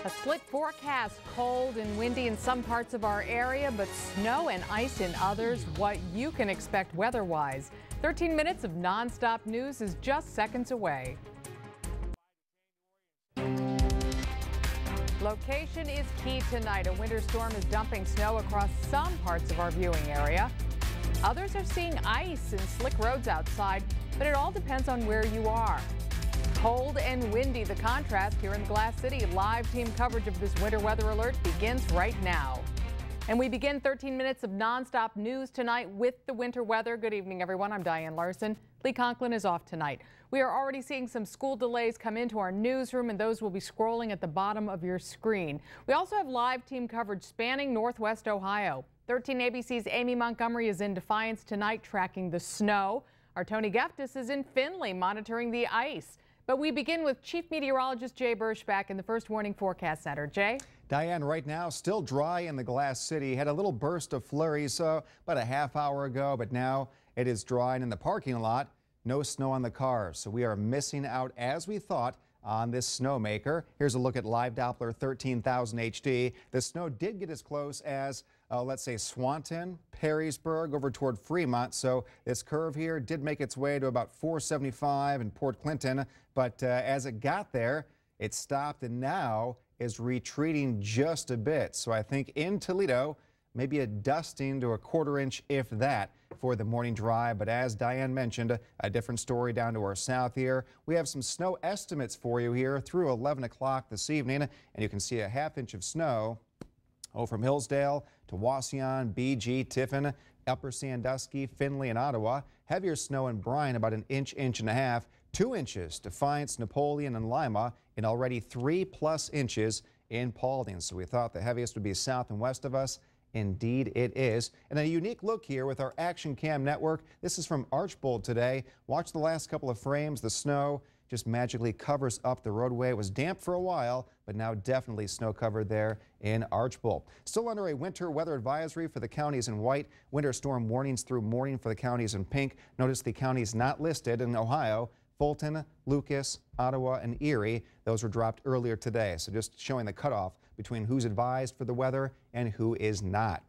A split forecast, cold and windy in some parts of our area, but snow and ice in others. What you can expect weather-wise. 13 minutes of non-stop news is just seconds away. Location is key tonight. A winter storm is dumping snow across some parts of our viewing area. Others are seeing ice and slick roads outside, but it all depends on where you are. Cold and windy, the contrast here in Glass City. Live team coverage of this winter weather alert begins right now. And we begin 13 minutes of nonstop news tonight with the winter weather. Good evening, everyone. I'm Diane Larson. Lee Conklin is off tonight. We are already seeing some school delays come into our newsroom, and those will be scrolling at the bottom of your screen. We also have live team coverage spanning Northwest Ohio. 13 ABC's Amy Montgomery is in Defiance tonight tracking the snow. Our Tony Geftis is in Findlay monitoring the ice. But we begin with Chief Meteorologist Jay Berschbach in the First Warning Forecast Center. Jay? Diane, right now still dry in the Glass City. Had a little burst of flurries about a half hour ago, but now it is dry and in the parking lot. No snow on the cars, so we are missing out as we thought on this snowmaker. Here's a look at live Doppler 13,000 HD. The snow did get as close as let's say Swanton, Perrysburg, over toward Fremont. So this curve here did make its way to about 475 in Port Clinton. But as it got there, it stopped and now is retreating just a bit. So I think in Toledo, maybe a dusting to a quarter inch, if that, for the morning drive. But as Diane mentioned, a different story down to our south here. We have some snow estimates for you here through 11 o'clock this evening. And you can see a half inch of snow from Hillsdale to Wauseon, BG, Tiffin, Upper Sandusky, Findlay, and Ottawa. Heavier snow in Bryan, about an inch, inch and a half. 2 inches, Defiance, Napoleon, and Lima, and already 3+ inches in Paulding. So we thought the heaviest would be south and west of us. Indeed it is. And a unique look here with our Action Cam network. This is from Archbold today. Watch the last couple of frames. The snow just magically covers up the roadway. It was damp for a while, but now definitely snow covered there in Archbold. Still under a winter weather advisory for the counties in white. Winter storm warnings through morning for the counties in pink. Notice the counties not listed in Ohio: Fulton, Lucas, Ottawa, and Erie. Those were dropped earlier today. So just showing the cutoff between who's advised for the weather and who is not.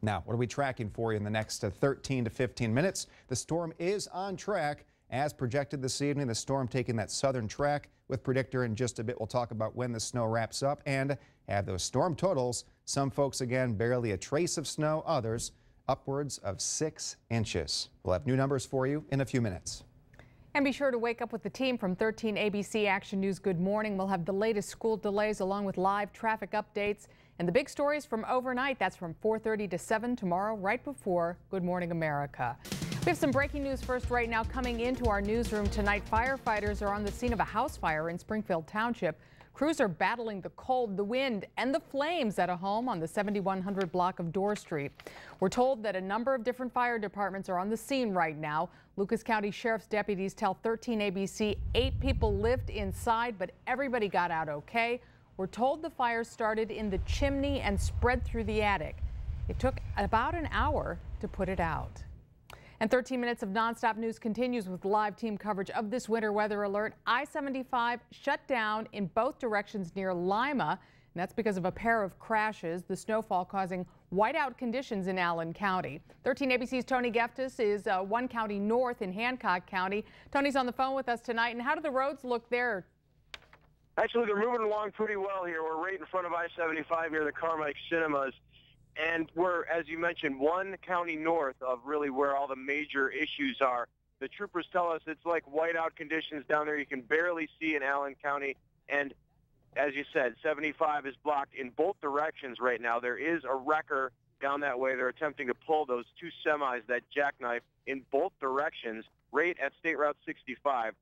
Now, what are we tracking for you in the next 13 to 15 minutes? The storm is on track as projected this evening. The storm taking that southern track with Predictor in just a bit. We'll talk about when the snow wraps up and have those storm totals. Some folks, again, barely a trace of snow. Others, upwards of 6 inches. We'll have new numbers for you in a few minutes. And be sure to wake up with the team from 13 ABC Action News. Good morning. We'll have the latest school delays along with live traffic updates and the big stories from overnight. That's from 4:30 to 7 tomorrow, right before Good Morning America. We have some breaking news first right now coming into our newsroom tonight. Firefighters are on the scene of a house fire in Springfield Township. Crews are battling the cold, the wind, and the flames at a home on the 7100 block of Dorr Street. We're told that a number of different fire departments are on the scene right now. Lucas County Sheriff's deputies tell 13 ABC 8 people lived inside, but everybody got out okay. We're told the fire started in the chimney and spread through the attic. It took about an hour to put it out. And 13 minutes of nonstop news continues with live team coverage of this winter weather alert. I-75 shut down in both directions near Lima, and that's because of a pair of crashes. The snowfall causing whiteout conditions in Allen County. 13 ABC's Tony Geftis is one county north in Hancock County. Tony's on the phone with us tonight. And how do the roads look there? Actually, they're moving along pretty well here. We're right in front of I-75 near the Carmike Cinemas. And we're, as you mentioned, one county north of really where all the major issues are. The troopers tell us it's like whiteout conditions down there. You can barely see in Allen County. And as you said, 75 is blocked in both directions right now. There is a wrecker down that way. They're attempting to pull those two semis, that jackknife, in both directions right at State Route 65.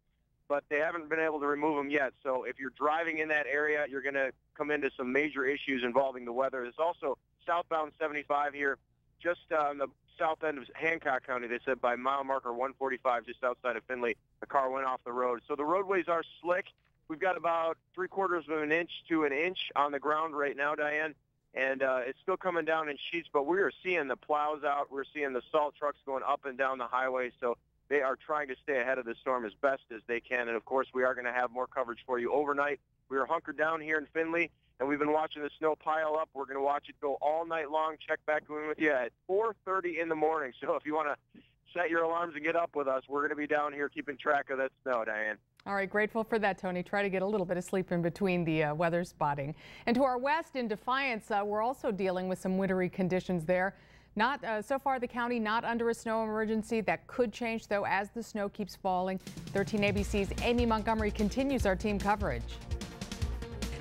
But they haven't been able to remove them yet. So if you're driving in that area, you're going to come into some major issues involving the weather. There's also southbound 75 here, just on the south end of Hancock County. They said by mile marker 145, just outside of Findlay, the car went off the road. So the roadways are slick. We've got about 3/4 of an inch to an inch on the ground right now, Diane, and it's still coming down in sheets, but we are seeing the plows out. We're seeing the salt trucks going up and down the highway, so they are trying to stay ahead of the storm as best as they can. And, of course, we are going to have more coverage for you overnight We are hunkered down here in Findlay, and we've been watching the snow pile up. We're going to watch it go all night long. Check back in with you at 4:30 in the morning. So if you want to set your alarms and get up with us, we're going to be down here keeping track of that snow, Diane. All right, grateful for that, Tony. Try to get a little bit of sleep in between the weather spotting. And to our west in Defiance, we're also dealing with some wintry conditions there. Not so far, the county not under a snow emergency. That could change, though, as the snow keeps falling. 13 ABC's Amy Montgomery continues our team coverage.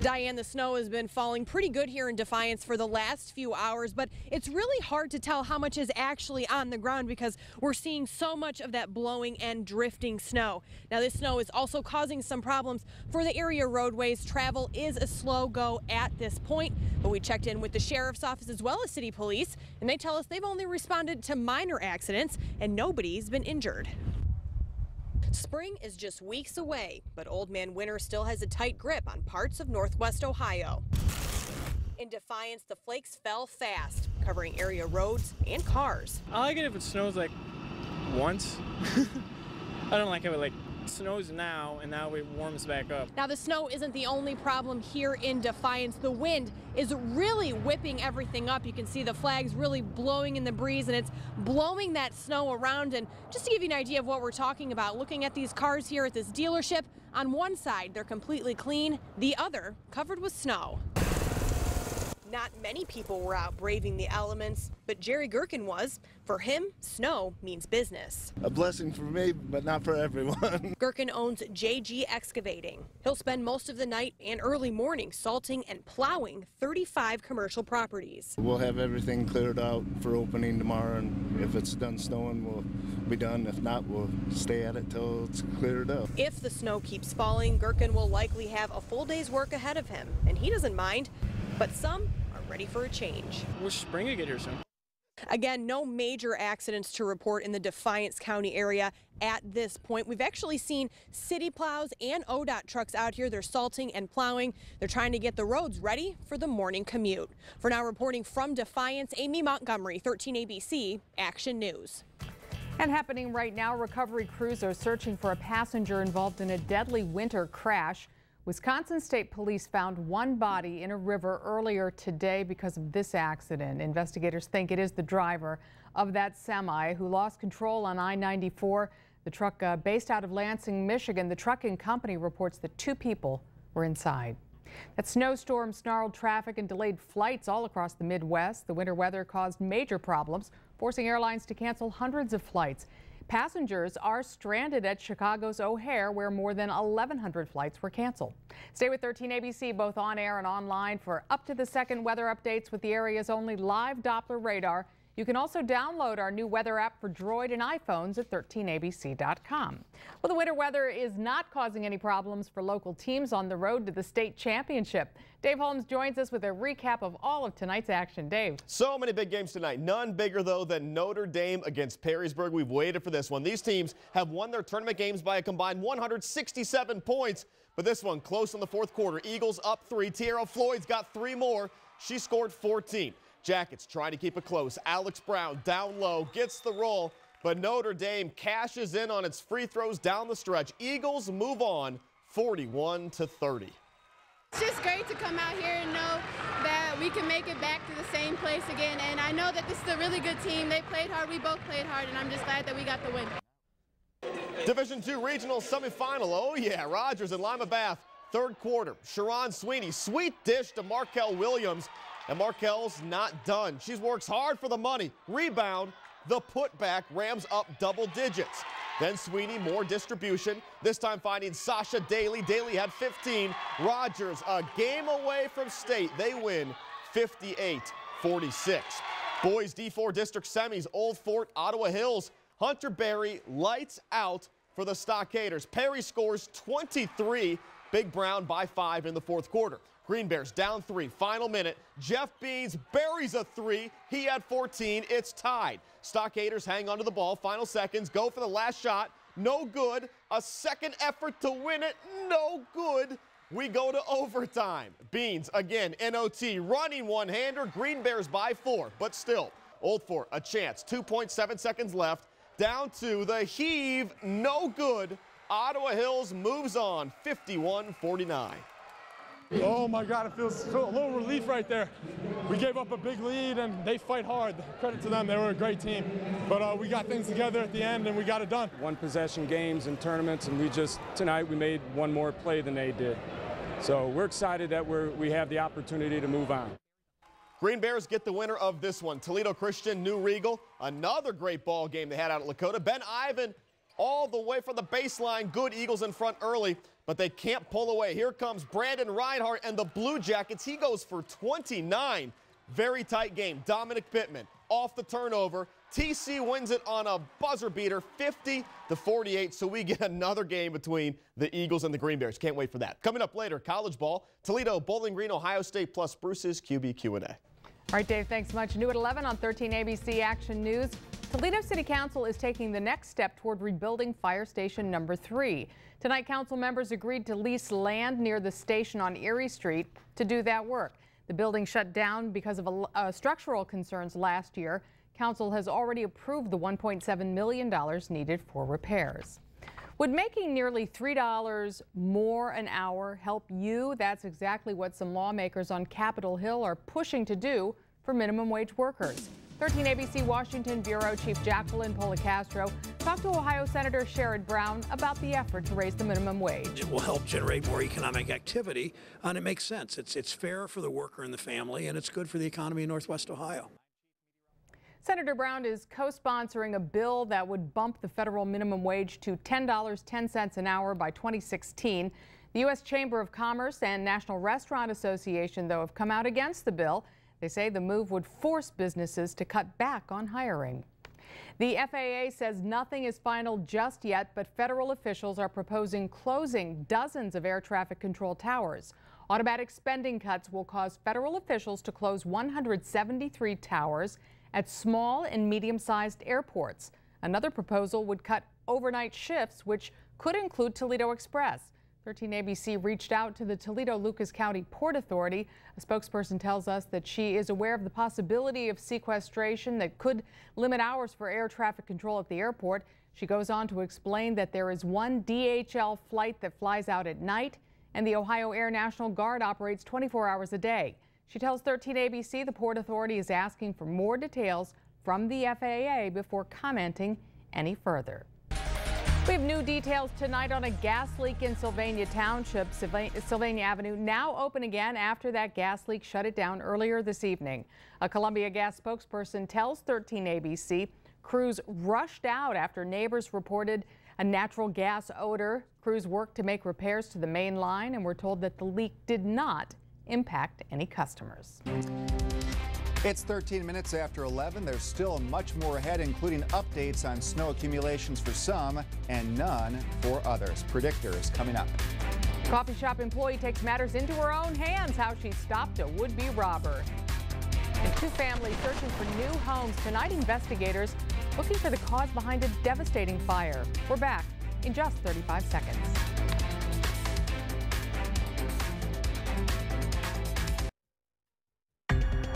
Diane, the snow has been falling pretty good here in Defiance for the last few hours, but it's really hard to tell how much is actually on the ground because we're seeing so much of that blowing and drifting snow. Now, this snow is also causing some problems for the area roadways. Travel is a slow go at this point, but we checked in with the sheriff's office as well as city police, and they tell us they've only responded to minor accidents and nobody's been injured. Spring is just weeks away, but Old Man Winter still has a tight grip on parts of northwest Ohio. In Defiance, the flakes fell fast, covering area roads and cars. I like it if it snows like once. I don't like how it snows now and now it warms back up. Now, the snow isn't the only problem here in Defiance. The wind is really whipping everything up. You can see the flags really blowing in the breeze, and it's blowing that snow around. And just to give you an idea of what we're talking about, looking at these cars here at this dealership, on one side they're completely clean, the other covered with snow. Not many people were out braving the elements, but Jerry Gherkin was. For him, snow means business. A blessing for me, but not for everyone. Gherkin owns JG Excavating. He'll spend most of the night and early morning salting and plowing 35 commercial properties. We'll have everything cleared out for opening tomorrow, and if it's done snowing, we'll be done. If not, we'll stay at it till it's cleared up. If the snow keeps falling, Gherkin will likely have a full day's work ahead of him, and he doesn't mind, but some are ready for a change. Wish spring would get here soon. Again, no major accidents to report in the Defiance County area at this point. We've actually seen city plows and ODOT trucks out here. They're salting and plowing. They're trying to get the roads ready for the morning commute. For now, reporting from Defiance, Amy Montgomery, 13 ABC Action News. And happening right now, recovery crews are searching for a passenger involved in a deadly winter crash. Wisconsin State Police found one body in a river earlier today because of this accident. Investigators think it is the driver of that semi who lost control on I-94. The truck based out of Lansing, Michigan. The trucking company reports that 2 people were inside. That snowstorm snarled traffic and delayed flights all across the Midwest. The winter weather caused major problems, forcing airlines to cancel hundreds of flights. Passengers are stranded at Chicago's O'Hare, where more than 1,100 flights were canceled. Stay with 13 ABC, both on air and online, for up-to-the-second weather updates with the area's only live Doppler radar. You can also download our new weather app for Droid and iPhones at 13abc.com. Well, the winter weather is not causing any problems for local teams on the road to the state championship. Dave Holmes joins us with a recap of all of tonight's action. Dave. So many big games tonight. None bigger, though, than Notre Dame against Perrysburg. We've waited for this one. These teams have won their tournament games by a combined 167 points. But this one close in the fourth quarter. Eagles up 3. Tierra Floyd's got 3 more. She scored 14. Jackets trying to keep it close. Alex Brown down low, gets the roll, but Notre Dame cashes in on its free throws down the stretch. Eagles move on 41-30. It's just great to come out here and know that we can make it back to the same place again. And I know that this is a really good team. They played hard. We both played hard, and I'm just glad that we got the win. Division II regional semifinal. Oh, yeah, Rogers and Lima Bath. Third quarter, Sharon Sweeney, sweet dish to Markel Williams. And Markel's not done. She works hard for the money. Rebound, the putback, Rams up double digits. Then Sweeney, more distribution, this time finding Sasha Daly. Daly had 15. Rogers a game away from state. They win 58-46. Boys D4 district semis, Old Fort, Ottawa Hills. Hunter Berry lights out for the Stockaders. Perry scores 23. Big Brown by 5 in the fourth quarter. Green Bears down 3, final minute. Jeff Beans buries a 3. He had 14. It's tied. Stockaders hang onto the ball. Final seconds. Go for the last shot. No good. A second effort to win it. No good. We go to overtime. Beans again, NOT, running one-hander. Green Bears by 4, but still, Old Fort a chance. 2.7 seconds left. Down to the heave. No good. Ottawa Hills moves on 51-49. Oh my God, it feels a little relief right there. We gave up a big lead and they fight hard. Credit to them, they were a great team. But we got things together at the end and we got it done. One possession games and tournaments, and tonight we made one more play than they did. So we're excited that we have the opportunity to move on. Green Bears get the winner of this one. Toledo Christian, New Regal, another great ball game they had out at Lakota. Ben Ivan all the way from the baseline. Good Eagles in front early, but they can't pull away. Here comes Brandon Reinhardt and the Blue Jackets. He goes for 29. Very tight game. Dominic Pittman off the turnover. TC wins it on a buzzer beater, 50-48. So we get another game between the Eagles and the Green Bears. Can't wait for that. Coming up later, college ball. Toledo, Bowling Green, Ohio State, plus Bruce's QB Q&A. All right, Dave, thanks much. New at 11 on 13 ABC Action News. Toledo City Council is taking the next step toward rebuilding Fire Station number 3. Tonight, council members agreed to lease land near the station on Erie Street to do that work. The building shut down because of structural concerns last year. Council has already approved the $1.7 million needed for repairs. Would making nearly $3 more an hour help you? That's exactly what some lawmakers on Capitol Hill are pushing to do for minimum wage workers. 13 ABC Washington Bureau Chief Jacqueline Policastro talked to Ohio Senator Sherrod Brown about the effort to raise the minimum wage. It will help generate more economic activity, and it makes sense. It's fair for the worker and the family, and it's good for the economy in Northwest Ohio. Senator Brown is co-sponsoring a bill that would bump the federal minimum wage to $10.10 an hour by 2016. The U.S. Chamber of Commerce and National Restaurant Association, though, have come out against the bill. They say the move would force businesses to cut back on hiring. The FAA says nothing is final just yet, but federal officials are proposing closing dozens of air traffic control towers. Automatic spending cuts will cause federal officials to close 173 towers at small and medium-sized airports. Another proposal would cut overnight shifts, which could include Toledo Express. 13 ABC reached out to the Toledo-Lucas County Port Authority. A spokesperson tells us that she is aware of the possibility of sequestration that could limit hours for air traffic control at the airport. She goes on to explain that there is one DHL flight that flies out at night, and the Ohio Air National Guard operates 24 hours a day. She tells 13 ABC the Port Authority is asking for more details from the FAA before commenting any further. We have new details tonight on a gas leak in Sylvania Township. Sylvania Avenue now open again after that gas leak shut it down earlier this evening. A Columbia Gas spokesperson tells 13 ABC crews rushed out after neighbors reported a natural gas odor. Crews worked to make repairs to the main line and were told that the leak did not impact any customers. It's 13 minutes after 11. There's still much more ahead, including updates on snow accumulations for some and none for others. Predictors coming up. Coffee shop employee takes matters into her own hands, how she stopped a would-be robber. And two families searching for new homes. Tonight, investigators looking for the cause behind a devastating fire. We're back in just 35 seconds.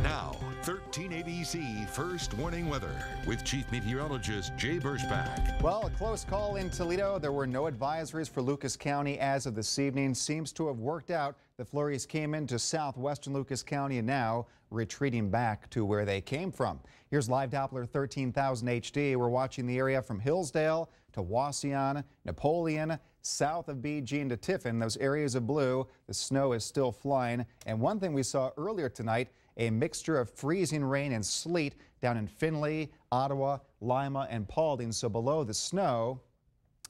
Now, 13 ABC First Warning Weather with Chief Meteorologist Jay Berschbach. Well, a close call in Toledo. There were no advisories for Lucas County as of this evening. Seems to have worked out. The flurries came into southwestern Lucas County and now retreating back to where they came from. Here's live Doppler 13,000 HD. We're watching the area from Hillsdale to Wauseon, Napoleon, south of BG and to Tiffin. Those areas of blue, the snow is still flying. And one thing we saw earlier tonight, a mixture of freezing rain and sleet down in Findlay, Ottawa, Lima, and Paulding. So below the snow,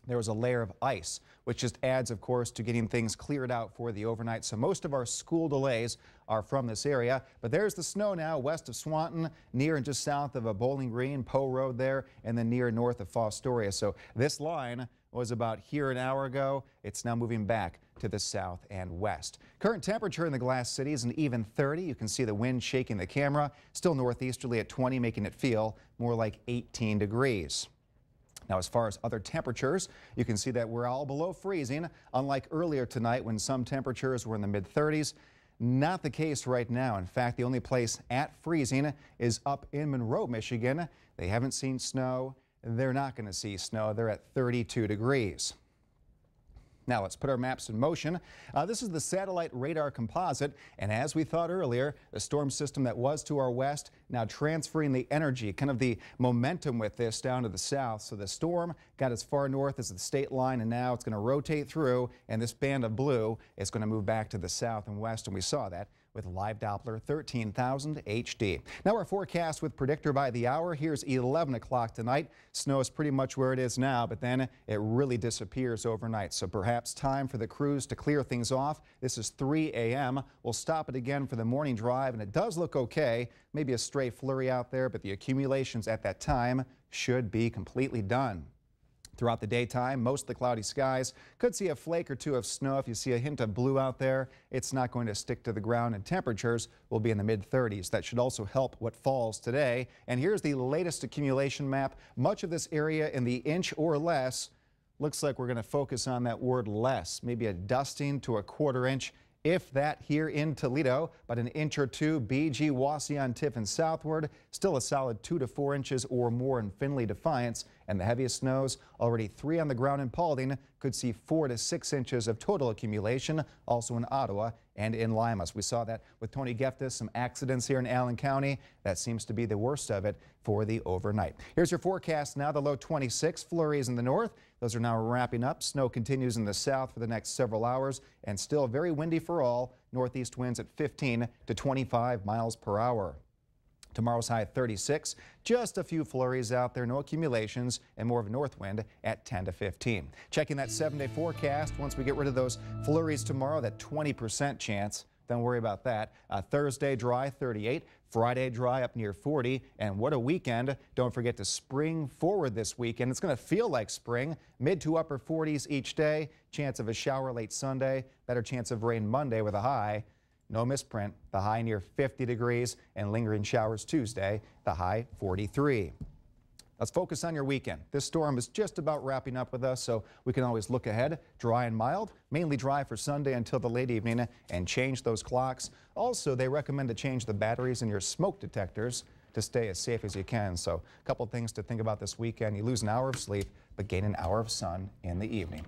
there was a layer of ice, which just adds, of course, to getting things cleared out for the overnight. So most of our school delays are from this area. But there's the snow now west of Swanton, near and just south of Bowling Green, Poe Road there, and then near north of Fostoria. So this line was about here an hour ago. It's now moving back to the south and west. Current temperature in the Glass City is an even 30. You can see the wind shaking the camera. Still northeasterly at 20, making it feel more like 18 degrees. Now, as far as other temperatures, you can see that we're all below freezing, unlike earlier tonight when some temperatures were in the mid-30s. Not the case right now. In fact, the only place at freezing is up in Monroe, Michigan. They haven't seen snow. They're not going to see snow. They're at 32 degrees. Now let's put our maps in motion. This is the satellite radar composite, and as we thought earlier, the storm system that was to our west now transferring the energy, kind of the momentum with this down to the south. So the storm got as far north as the state line, and now it's going to rotate through, and this band of blue is going to move back to the south and west, and we saw that with live Doppler 13,000 HD. Now our forecast with Predictor by the hour. Here's 11 o'clock tonight. Snow is pretty much where it is now, but then it really disappears overnight. So perhaps time for the crews to clear things off. This is 3 a.m. We'll stop it again for the morning drive, and it does look okay. Maybe a stray flurry out there, but the accumulations at that time should be completely done. Throughout the daytime, most of the cloudy skies could see a flake or two of snow. If you see a hint of blue out there, it's not going to stick to the ground, and temperatures will be in the mid-30s. That should also help what falls today. And here's the latest accumulation map. Much of this area in the inch or less. Looks like we're going to focus on that word less, maybe a dusting to a quarter inch. If that here in Toledo, but an inch or two, BG, Wauseon, Tiffin southward, still a solid 2 to 4 inches or more in Findlay, Defiance, and the heaviest snows, already 3 on the ground in Paulding, could see 4 to 6 inches of total accumulation, also in Ottawa and in Limas. We saw that with Tony Geftis, some accidents here in Allen County. That seems to be the worst of it for the overnight. Here's your forecast now. The low 26, flurries in the north. Those are now wrapping up. Snow continues in the south for the next several hours, and still very windy for all. Northeast winds at 15 to 25 miles per hour. Tomorrow's high at 36. Just a few flurries out there, no accumulations, and more of a north wind at 10 to 15. Checking that 7-day forecast. Once we get rid of those flurries tomorrow, that 20% chance. Don't worry about that. Thursday dry, 38. Friday dry up near 40. And what a weekend. Don't forget to spring forward this weekend. It's going to feel like spring. Mid to upper 40s each day. Chance of a shower late Sunday. Better chance of rain Monday with a high. No misprint. The high near 50 degrees, and lingering showers Tuesday. The high 43. Let's focus on your weekend. This storm is just about wrapping up with us, so we can always look ahead. Dry and mild, mainly dry for Sunday until the late evening, and change those clocks. Also, they recommend to change the batteries in your smoke detectors to stay as safe as you can. So a couple things to think about this weekend. You lose an hour of sleep, but gain an hour of sun in the evening.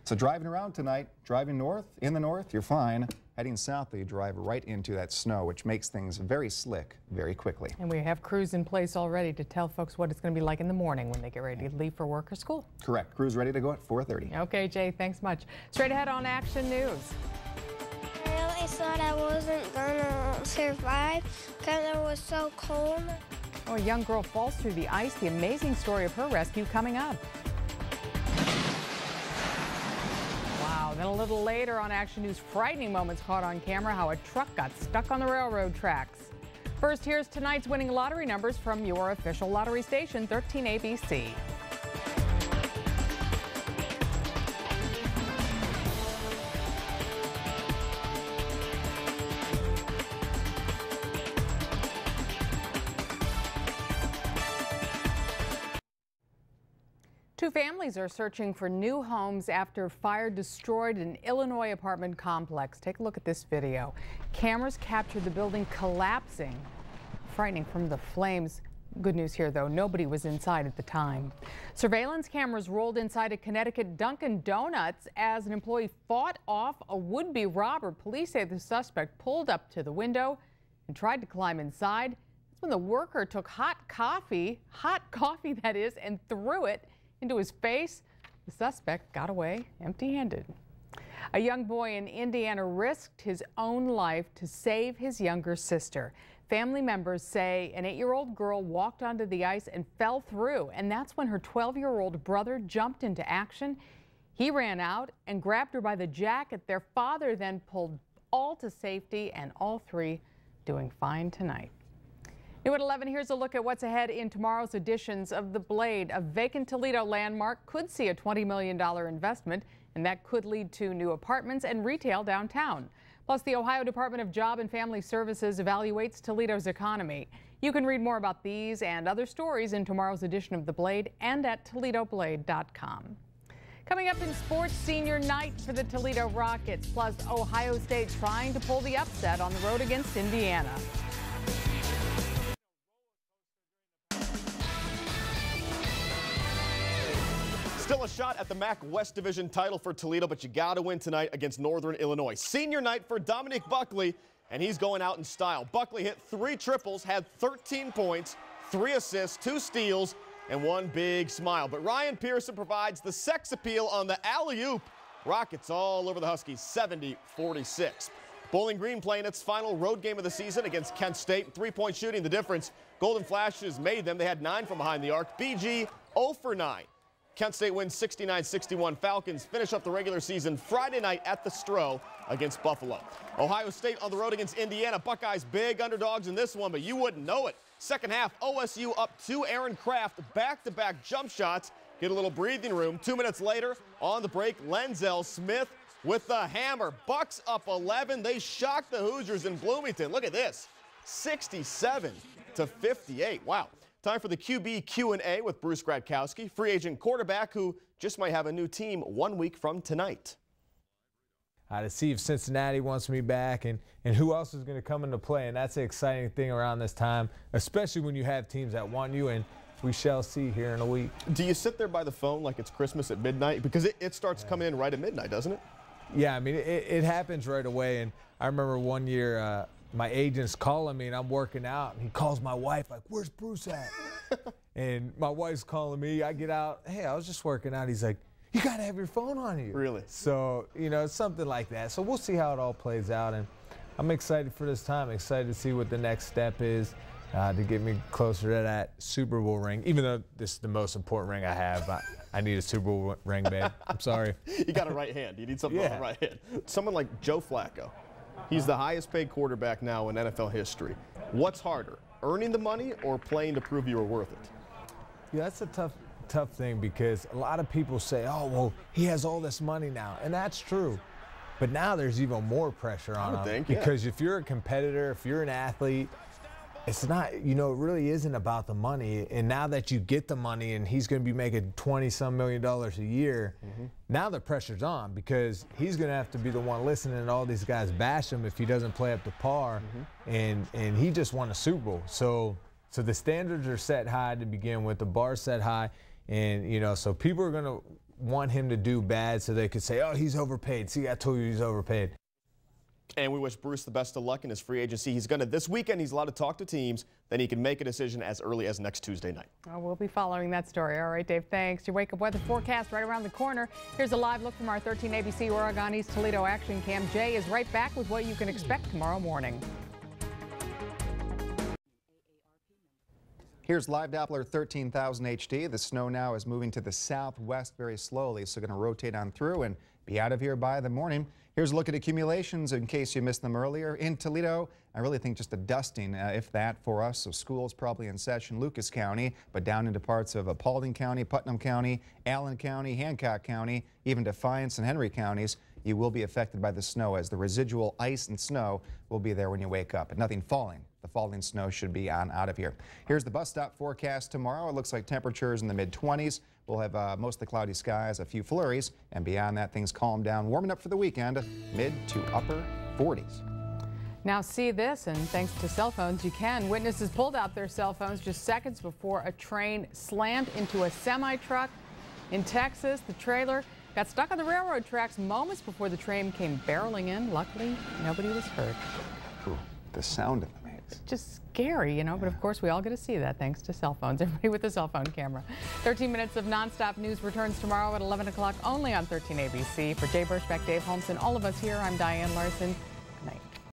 So driving around tonight, driving north, in the north, you're fine. Heading south, you drive right into that snow, which makes things very slick very quickly. And we have crews in place already to tell folks what it's going to be like in the morning when they get ready to leave for work or school. Correct. Crews ready to go at 4:30. Okay, Jay, thanks much. Straight ahead on Action News. I really thought I wasn't going to survive because it was so cold. Oh, a young girl falls through the ice. The amazing story of her rescue coming up. Then a little later on Action News, frightening moments caught on camera, how a truck got stuck on the railroad tracks. First, here's tonight's winning lottery numbers from your official lottery station, 13 ABC. Two families are searching for new homes after fire destroyed an Illinois apartment complex. Take a look at this video. Cameras captured the building collapsing, frightening from the flames. Good news here, though, nobody was inside at the time. Surveillance cameras rolled inside a Connecticut Dunkin' Donuts as an employee fought off a would-be robber. Police say the suspect pulled up to the window and tried to climb inside. That's when the worker took hot coffee that is, and threw it into his face. The suspect got away empty-handed. A young boy in Indiana risked his own life to save his younger sister. Family members say an 8-year-old girl walked onto the ice and fell through, and that's when her 12-year-old brother jumped into action. He ran out and grabbed her by the jacket. Their father then pulled all to safety, and all three doing fine tonight. New at 11, here's a look at what's ahead in tomorrow's editions of The Blade. A vacant Toledo landmark could see a $20 million investment, and that could lead to new apartments and retail downtown. Plus, the Ohio Department of Job and Family Services evaluates Toledo's economy. You can read more about these and other stories in tomorrow's edition of The Blade and at ToledoBlade.com. Coming up in sports, senior night for the Toledo Rockets, plus Ohio State trying to pull the upset on the road against Indiana. Still Still a shot at the MAC West Division title for Toledo, but you got to win tonight against Northern Illinois. Senior night for Dominique Buckley, and he's going out in style. Buckley hit 3 triples, had 13 points, 3 assists, 2 steals, and 1 big smile. But Ryan Pearson provides the sex appeal on the alley-oop. Rockets all over the Huskies, 70-46. Bowling Green playing its final road game of the season against Kent State. 3-point shooting the difference. Golden Flashes made them. They had 9 from behind the arc. BG 0 for 9. Kent State wins 69-61. Falcons finish up the regular season Friday night at the Stroh against Buffalo. Ohio State on the road against Indiana. Buckeyes big underdogs in this one, but you wouldn't know it. Second half, OSU up 2. Aaron Craft back-to-back jump shots. Get a little breathing room. 2 minutes later, on the break, Lenzel Smith with the hammer. Bucks up 11. They shocked the Hoosiers in Bloomington. Look at this, 67-58. Wow. Time for the QB Q&A with Bruce Gradkowski, free agent quarterback who just might have a new team 1 week from tonight. To see if Cincinnati wants me back and who else is going to come into play. And that's the exciting thing around this time, especially when you have teams that want you, and we shall see here in a week. Do you sit there by the phone like it's Christmas at midnight? Because it starts coming in right at midnight, doesn't it? Yeah, I mean, it happens right away. And I remember one year my agent's calling me and I'm working out, and he calls my wife like, "Where's Bruce at?" And my wife's calling me. I get out, "Hey, I was just working out." He's like, "You got to have your phone on you." Really? So, you know, it's something like that. So we'll see how it all plays out. And I'm excited for this time. Excited to see what the next step is to get me closer to that Super Bowl ring. Even though this is the most important ring I have, I need a Super Bowl ring, babe. I'm sorry. You got a right hand. You need something on the right hand. Someone like Joe Flacco. He's the highest paid quarterback now in NFL history. What's harder, earning the money or playing to prove you were worth it? Yeah, that's a tough thing, because a lot of people say, "Oh, well, he has all this money now," and that's true. But now there's even more pressure on him, because if you're a competitor, if you're an athlete, it's not, you know, it really isn't about the money. And now that you get the money and he's going to be making $20-some million a year, now the pressure's on, because he's going to have to be the one listening to all these guys bash him if he doesn't play up to par. And he just won a Super Bowl. So the standards are set high to begin with, the bar's set high. And, you know, so people are going to want him to do bad so they could say, "Oh, he's overpaid. See, I told you he's overpaid." And we wish Bruce the best of luck in his free agency. He's going to, this weekend, he's allowed to talk to teams. Then he can make a decision as early as next Tuesday night. Oh, we'll be following that story. All right, Dave, thanks. Your wake-up weather forecast right around the corner. Here's a live look from our 13 ABC Oregon East Toledo Action Cam. Jay is right back with what you can expect tomorrow morning. Here's live Doppler 13,000 HD. The snow now is moving to the southwest very slowly, so going to rotate on through and be out of here by the morning. Here's a look at accumulations in case you missed them earlier. In Toledo, I really think just a dusting, if that, for us. So schools probably in session, Lucas County, but down into parts of Paulding County, Putnam County, Allen County, Hancock County, even Defiance and Henry counties. You will be affected by the snow, as the residual ice and snow will be there when you wake up, but nothing falling. The falling snow should be on out of here. Here's the bus stop forecast tomorrow. It looks like temperatures in the mid-20s. We'll have mostly cloudy skies, a few flurries, and beyond that, things calm down, warming up for the weekend, mid to upper 40s. Now see this, and thanks to cell phones, you can. Witnesses pulled out their cell phones just seconds before a train slammed into a semi-truck in Texas. The trailer got stuck on the railroad tracks moments before the train came barreling in. Luckily, nobody was hurt. Ooh, the sound of them. It's just scary, you know, but of course we all get to see that thanks to cell phones. Everybody with a cell phone camera. 13 minutes of nonstop news returns tomorrow at 11 o'clock only on 13 ABC. For Jay Berschbeck, Dave Holmes, and all of us here, I'm Diane Larson.